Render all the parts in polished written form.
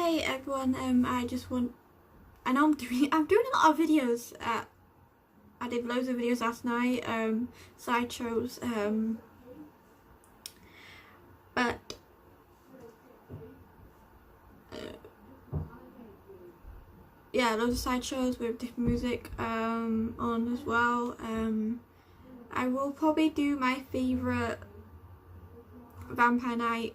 Hey everyone, I know I'm doing a lot of videos. I did loads of videos last night, sideshows, but yeah, loads of sideshows with different music on as well. I will probably do my favourite Vampire Night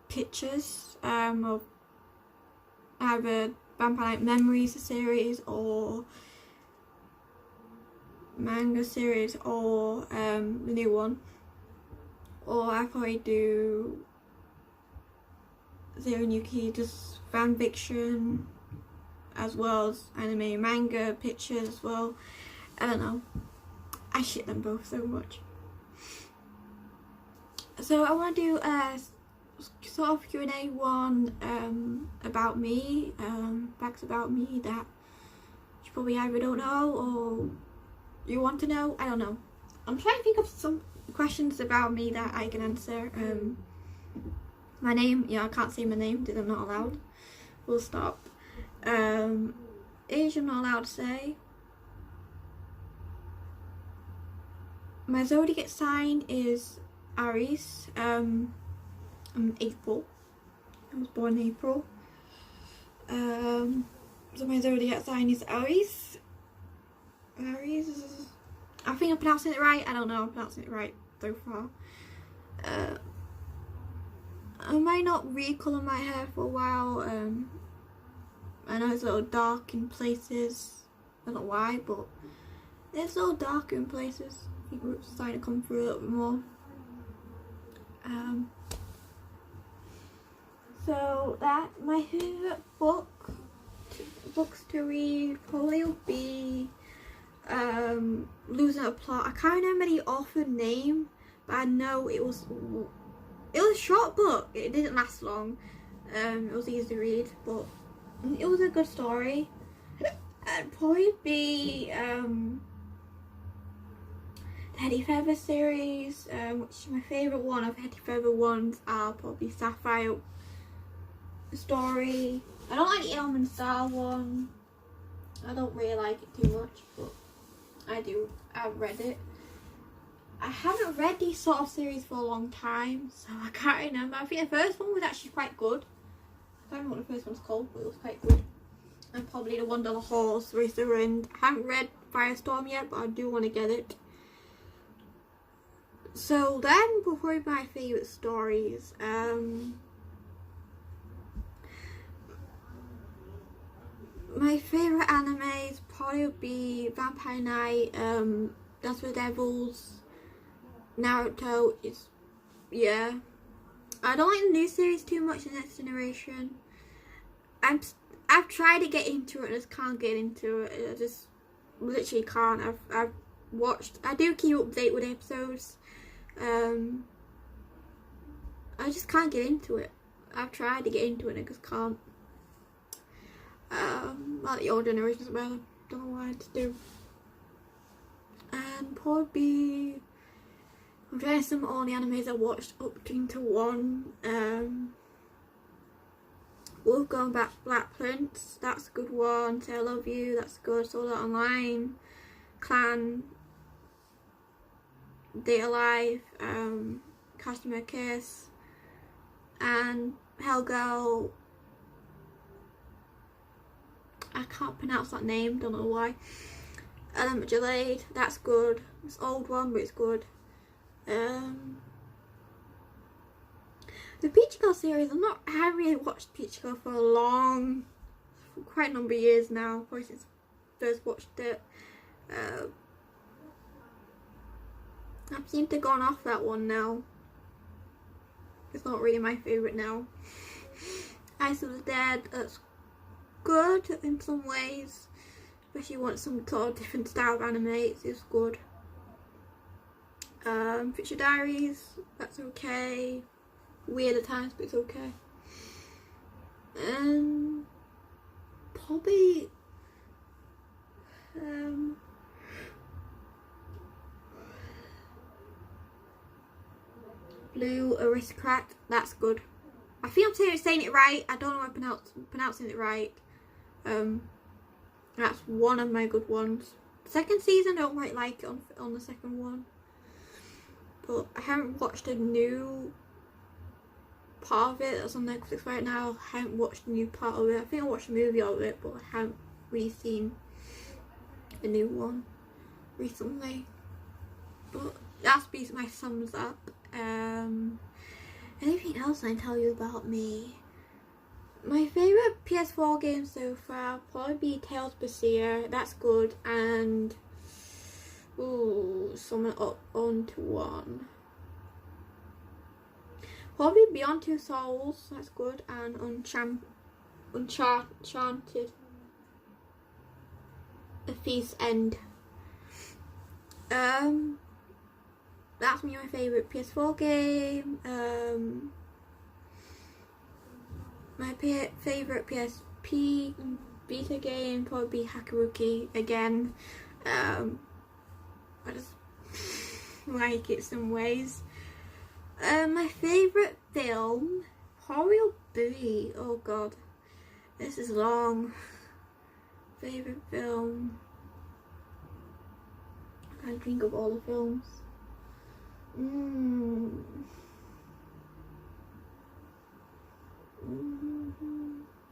pictures of either Vampire Night Memories series or manga series or the new one, or I probably do Zero Nuki, just fan fiction as well as anime manga pictures as well. I don't know, I shit them both so much. So I want to do a sort of Q&A one about me, facts about me that you probably either don't know or you want to know. I don't know. I'm trying to think of some questions about me that I can answer. My name, yeah, I can't say my name because I'm not allowed. We'll stop. Age I'm not allowed to say. My zodiac sign is Aries. I'm April. I was born in April. So my zodiac sign is Aries. Aries. I think I'm pronouncing it right. I don't know. I'm pronouncing it right so far. I might not recolour my hair for a while. I know it's a little dark in places. I don't know why, but it's a little dark in places. I think it's starting to come through a little bit more. So that my favourite books to read probably will be Losing a Plot. I can't remember the author name, but I know it was a short book. It didn't last long. It was easy to read, but it was a good story. I'd probably be the Hetty Feather series, which is my favourite one of Hetty Feather ones. Are probably Sapphire story. I don't like the Elm & Star one. I don't really like it too much, but I do. I've read it. I haven't read these sort of series for a long time, so I can't remember. I think the first one was actually quite good. I don't remember what the first one's called, but it was quite good. And probably the one on the horse racer, and I haven't read Firestorm yet, but I do want to get it. So then will probably be my favourite stories. My favourite animes probably would be Vampire Night, Dance with the Devils, Naruto. Yeah. I don't like the new series too much, The Next Generation. I've tried to get into it, I just can't get into it. I just literally can't. I've watched. I do keep up to date with episodes. I just can't get into it. I've tried to get into it and I just can't. Like the old generation as well. Don't know what to do. And probably I'm trying some all the animes I watched up to one. Wolf Gone Back, Black Prince, that's a good one. Say I Love You, that's good. Sword Art Online, Clan, Date Alive, Customer Kiss, and Hellgirl. I can't pronounce that name, don't know why. Element Delayed, that's good. It's an old one, but it's good. The Peach Girl series, I haven't really watched Peach Girl for quite a number of years now, probably since I first watched it. I've seemed to have gone off that one now. It's not really my favourite now. Ice of the Dead, that's good in some ways, especially if you want some sort of different style of anime. It's good. Picture Diaries, that's okay. Weird at times, but it's okay. Probably Blue Aristocrat, that's good. I think I'm saying it right. I don't know if I'm pronouncing it right. That's one of my good ones. Second season, I don't quite like it on the second one. But I haven't watched a new part of it that's on Netflix right now. I haven't watched a new part of it. I think I watched a movie of it, but I haven't really seen a new one recently. But that's been my thumbs up. Anything else I can tell you about me? My favourite PS4 game so far probably be Tales of Berseria. That's good. And someone up onto one. Probably Beyond Two Souls. That's good. And Uncharted. A Thief's End. That's my favourite PS4 game. My favourite PSP Vita game probably be Hakuruki again. I just like it some ways. My favourite film probably will be, oh god, this is long. Favourite film. I can't think of all the films.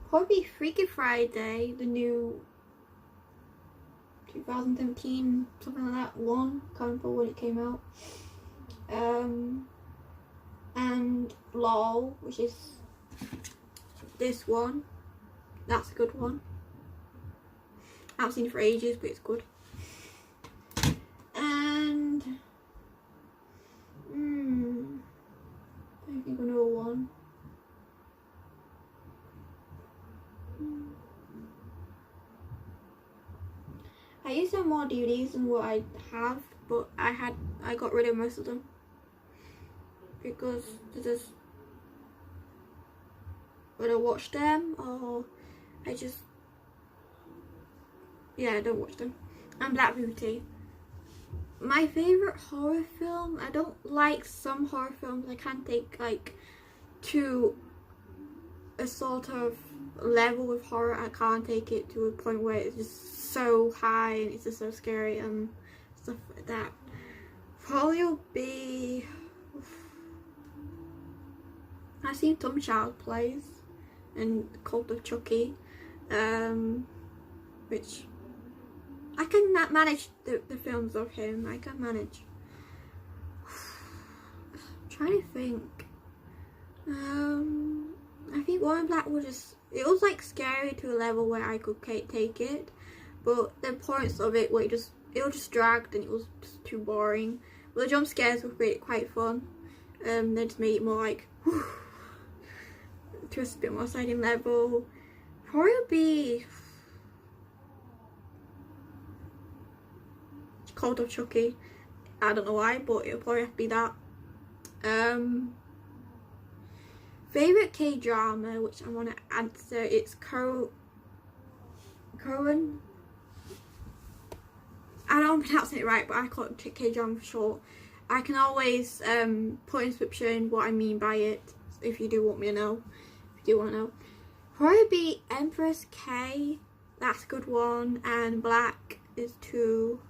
Probably Freaky Friday, the new 2017, something like that one. Can't remember when it came out. And LOL, which is this one. That's a good one. I haven't seen it for ages, but it's good. And I think another one. I used to have more DVDs than what I have, but I got rid of most of them because when I watch them, or I don't watch them. And Black Beauty. My favourite horror film, I don't like some horror films. I can't take like to a sort of level of horror. I can't take it to a point where it's just so high and it's just so scary and stuff like that. Probably will be, I've seen some Child Plays and Cult of Chucky, which I can manage the films of him. I can manage. I'm trying to think. I think Warren Black it was like scary to a level where I could take it, but the points of it were it was just dragged and it was just too boring. But the jump scares were quite fun. They just made it more like to a bit more exciting level. Probably be Cult of Chucky. I don't know why, but it'll probably have to be that. Favourite K-drama, which I want to answer, it's Korean. I don't pronounce it right, but I call it K-drama for short. I can always put in description what I mean by it if you do want me to know. If you do want to know. Probably be Empress K. That's a good one. And Black is 2.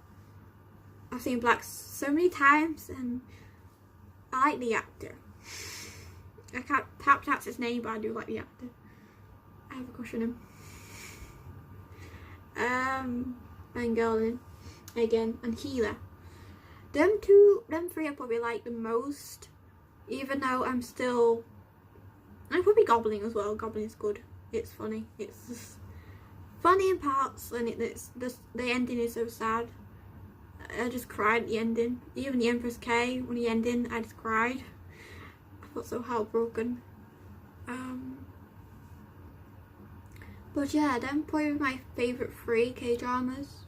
I've seen Black so many times and I like the actor. I can't pronounce his name, but I do like the actor. I have a crush on him. Van again, and Healer. Them three I probably like the most, even though I'm probably Goblin as well. Goblin is good. It's funny. It's just funny in parts, and it's just the ending is so sad. I just cried at the ending. Even the Empress K, when the ending, I just cried. I felt so heartbroken. But yeah, them probably my favourite 3 K-dramas.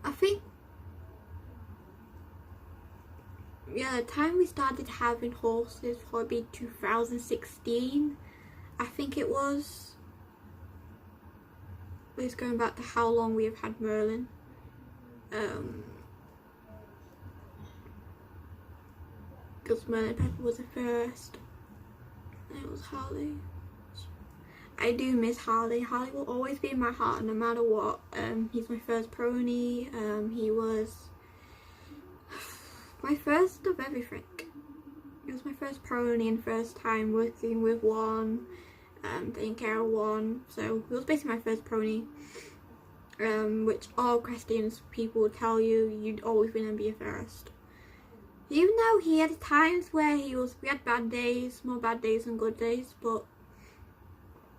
I think, yeah, the time we started having horses probably 2016, I think it was. it's going back to how long we have had Merlin. Because Merlin Pepper was the first, and it was Harley. I do miss Harley. Harley will always be in my heart no matter what. He's my first pony. He was my first of everything. It was my first pony and first time working with one, taking care of one. So it was basically my first pony. Which all Christian people would tell you, you'd always want to be a first. Even though he had times where we had bad days, more bad days than good days, but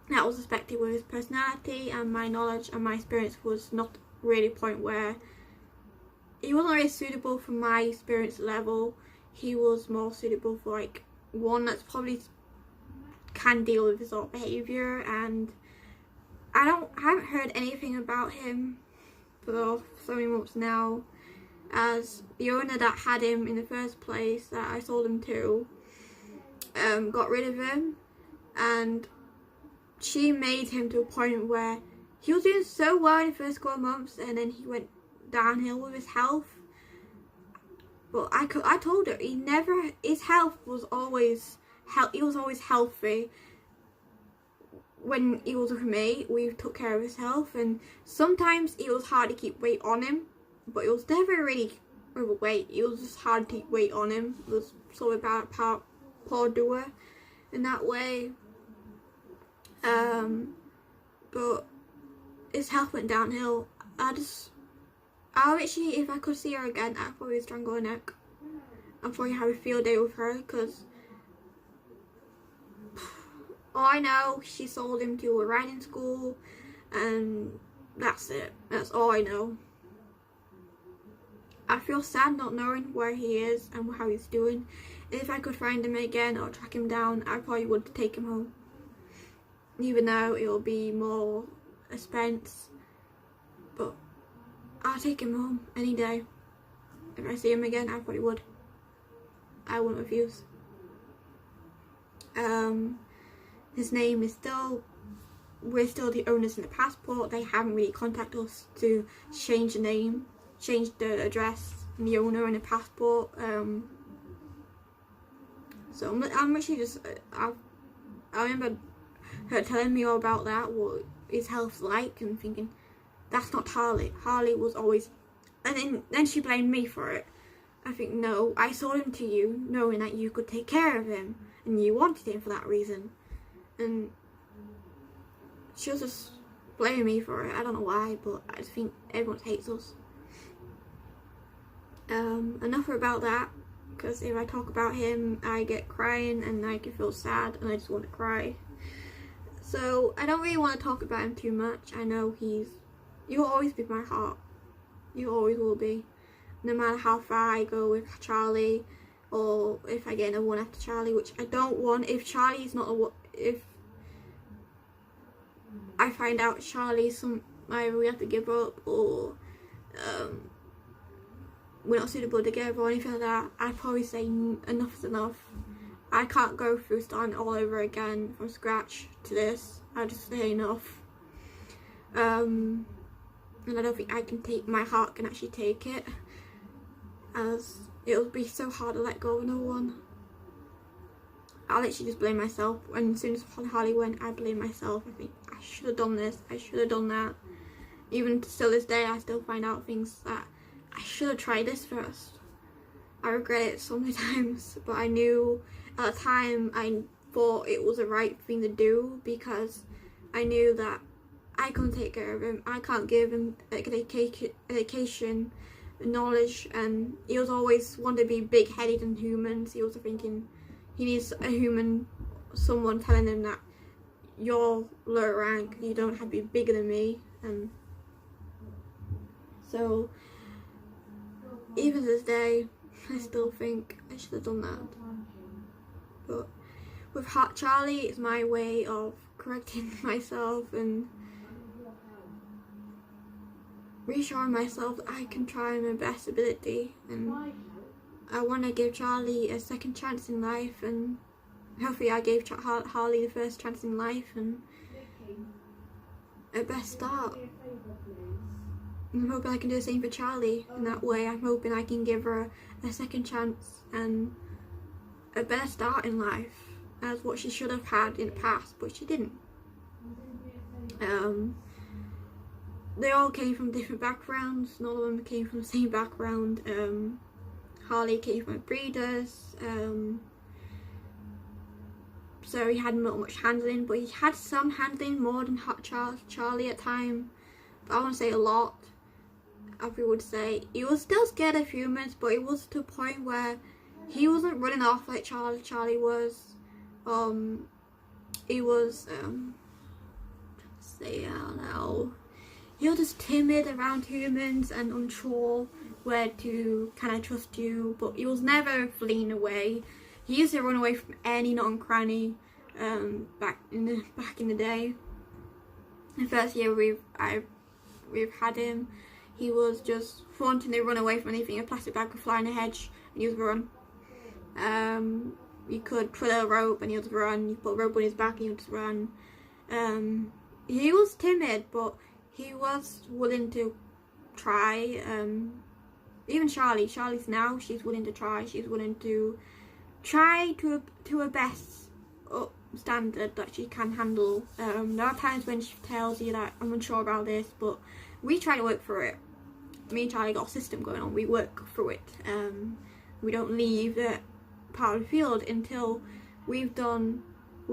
that was expected with his personality, and my knowledge and my experience was not really a point where he wasn't really suitable for my experience level. He was more suitable for like one that's probably can deal with his sort of behaviour, and I haven't heard anything about him for so many months now, as the owner that had him in the first place that I sold him to got rid of him, and she made him to a point where he was doing so well in the first couple of months, and then he went downhill with his health. But I told her his health was always he was always healthy. When he was with me, we took care of his health, and sometimes it was hard to keep weight on him, but it was never really overweight. It was just hard to keep weight on him. It was sort of about poor doer in that way. But his health went downhill. I actually, if I could see her again, I'd probably strangle her neck. I'd probably have a field day with her, because all I know, she sold him to a riding school, and that's it. That's all I know. I feel sad not knowing where he is and how he's doing. If I could find him again or track him down, I probably would take him home. Even though it will be more expense, but I'll take him home any day. If I see him again, I probably would. I wouldn't refuse. His name is we're still the owners in the passport. They haven't really contacted us to change the name, change the address and the owner in the passport. So I'm actually just, I remember her telling me all about that, what his health's like, and thinking, that's not Harley. Harley was always, and then she blamed me for it. I think, no, I sold him to you knowing that you could take care of him, and you wanted him for that reason. And she was just blaming me for it. I don't know why, but I just think everyone hates us. Enough about that, because if I talk about him, I get crying and I can feel sad and I just want to cry. So I don't really want to talk about him too much. I know you'll always be my heart. You always will be. No matter how far I go with Charlie, or if I get another one after Charlie, which I don't want. If Charlie's not if I find out Charlie's either we have to give up, or we're not suitable together or anything like that, I'd probably say enough is enough. I can't go through starting all over again from scratch to this. I'll just say enough. And I don't think my heart can actually take it, as it would be so hard to let go of no one. I'll literally just blame myself. And as soon as Harley went, I blame myself. I think I should have done this, I should have done that. Even still this day, I still find out things that I should have tried this first. I regret it so many times, but I knew at the time, I thought it was the right thing to do, because I knew that I couldn't take care of him. I can't give him education, knowledge, and he was always wanted to be big-headed than humans. He was thinking he needs a human, someone telling him that you're lower rank, you don't have to be bigger than me. And so even to this day, I still think I should have done that. But with Charlie, it's my way of correcting myself and reassuring myself that I can try my best ability, and I want to give Charlie a second chance in life, and hopefully I gave Harley the first chance in life, and a best start. I'm hoping I can do the same for Charlie. In that way, I'm hoping I can give her a second chance and a better start in life as what she should have had in the past, but she didn't. They all came from different backgrounds. None of them came from the same background. Harley came from breeders, so he hadn't not much handling, but he had some handling, more than Charlie at time. But I want to say a lot. As we would say, he was still scared of humans, but it was to a point where he wasn't running off like Charlie was. He was I don't know. He was just timid around humans and unsure where to kind of trust you, but he was never fleeing away. He used to run away from any nook and cranny back in the day. The first year we've had him, he was just wanting to run away from anything. A plastic bag could fly in a hedge and he would run. You could twiddle a rope and he would run. You put a rope on his back and he would just run. He was timid, but he was willing to try. Even Charlie's now, she's willing to try. She's willing to try to her best standard that she can handle. There are times when she tells you that I'm unsure about this, but we try to work through it. Me and Charlie got a system going on. We work through it. We don't leave that part of the field until we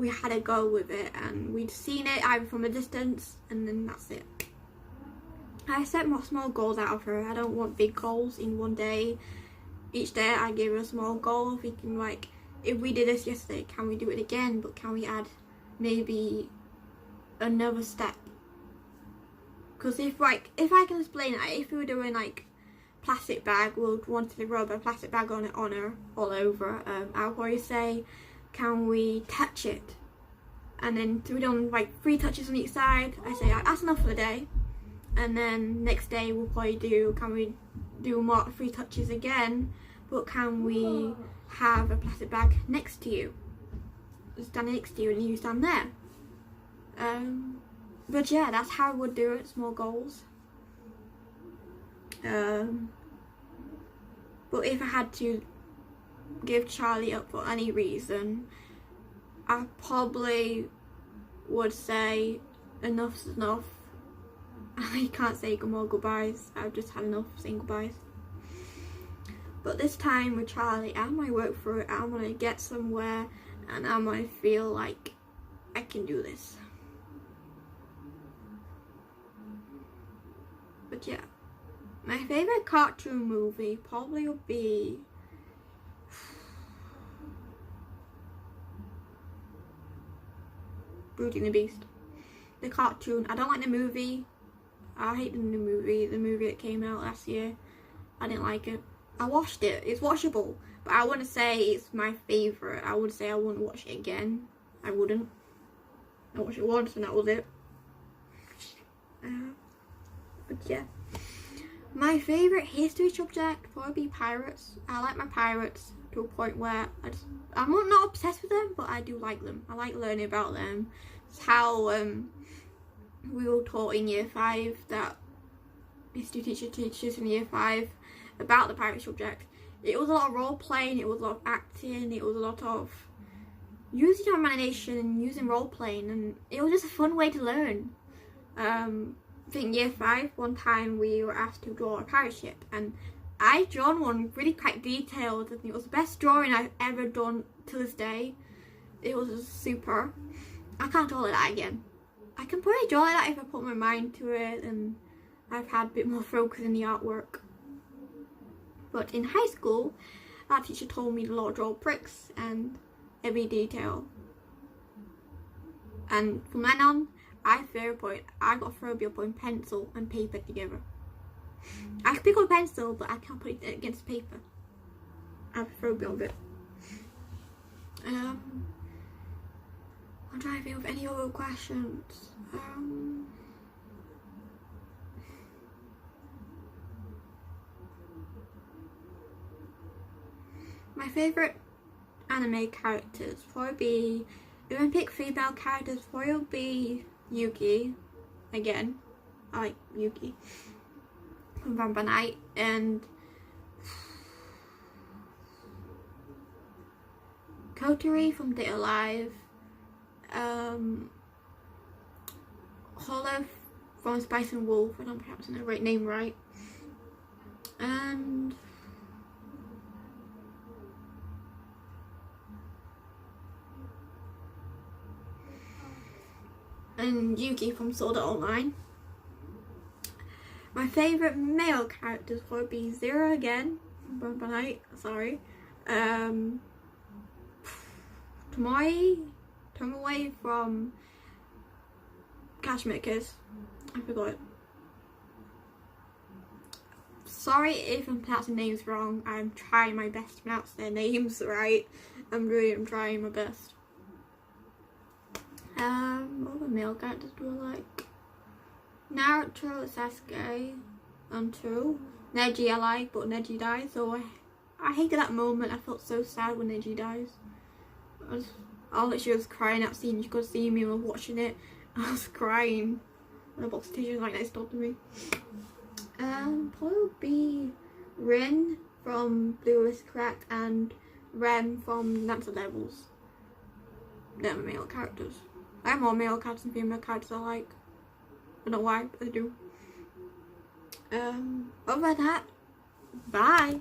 had a go with it and we'd seen it either from a distance, and then that's it. I set more small goals out of her. I don't want big goals in one day. Each day I give her a small goal. Thinking like, if we did this yesterday, can we do it again? But can we add maybe another step? Because if I can explain it, if we were doing like plastic bag, we'll want to rub a plastic bag on her all over. I'll probably say, can we touch it? And then we done like 3 touches on each side. I say that's enough for the day. And then next day we'll probably can we do more 3 touches again, but can we have a plastic bag next to you, stand next to you, and you stand there. But yeah, that's how I would do it. Small goals. But if I had to give Charlie up for any reason, I probably would say enough's enough. I can't say more goodbyes. I've just had enough saying goodbyes. But this time with Charlie, I'm gonna work through it. I'm gonna get somewhere, and I'm gonna feel like I can do this. But yeah, my favorite cartoon movie probably would be Beauty and the Beast. The cartoon. I don't like the movie. I hate the new movie. The movie that came out last year. I didn't like it. I watched it. It's watchable. But I wouldn't say it's my favourite. I would say I wouldn't watch it again. I wouldn't. I watched it once and that was it. But yeah. My favourite history subject would probably be pirates. I like my pirates to a point where I'm not obsessed with them, but I do like them. I like learning about them. It's how we were taught in year 5, that history teacher teaches in year 5 about the pirate subject. It was a lot of role playing, it was a lot of acting, it was a lot of using your imagination and using role playing, and it was just a fun way to learn. I think year 5, one time we were asked to draw a pirate ship, and I drawn one really quite detailed. I think it was the best drawing I've ever done to this day. It was super. I can't draw like that again. I can probably draw like that if I put my mind to it and I've had a bit more focus in the artwork. But in high school, our teacher told me to draw bricks and every detail. And from then on, I got phobia of putting pencil and paper together. I can pick up a pencil, but I can't put it against paper. I have a phobia of it. I'm trying to think of any other questions. My favourite anime characters probably be, if I pick female characters, probably be Yuki. again. I like Yuki from Vampire Knight, and Kotori from Date Alive, Hollow from Spice and Wolf, if I'm pronouncing the right name right, and Yuki from Sword Art Online. My favourite male characters would be Zero again from Vampire Knight, sorry, Tomoe from Cashmakers, I forgot it. Sorry if I'm pronouncing names wrong, I'm trying my best to pronounce their names right. I'm trying my best. What other male characters do I like? Naruto, Sasuke, and two. Neji I like, but Neji died, so I hated that moment. I felt so sad when Neji dies. I literally was crying at scene. You could see me while watching it. I was crying. And a box of tissues like next door to me. Probably be Rin from Blue Aristocrat and Ren from Dancer Devils. They're my male characters. I have more male characters than female characters I like. I don't know why, but I do. Other than that, bye.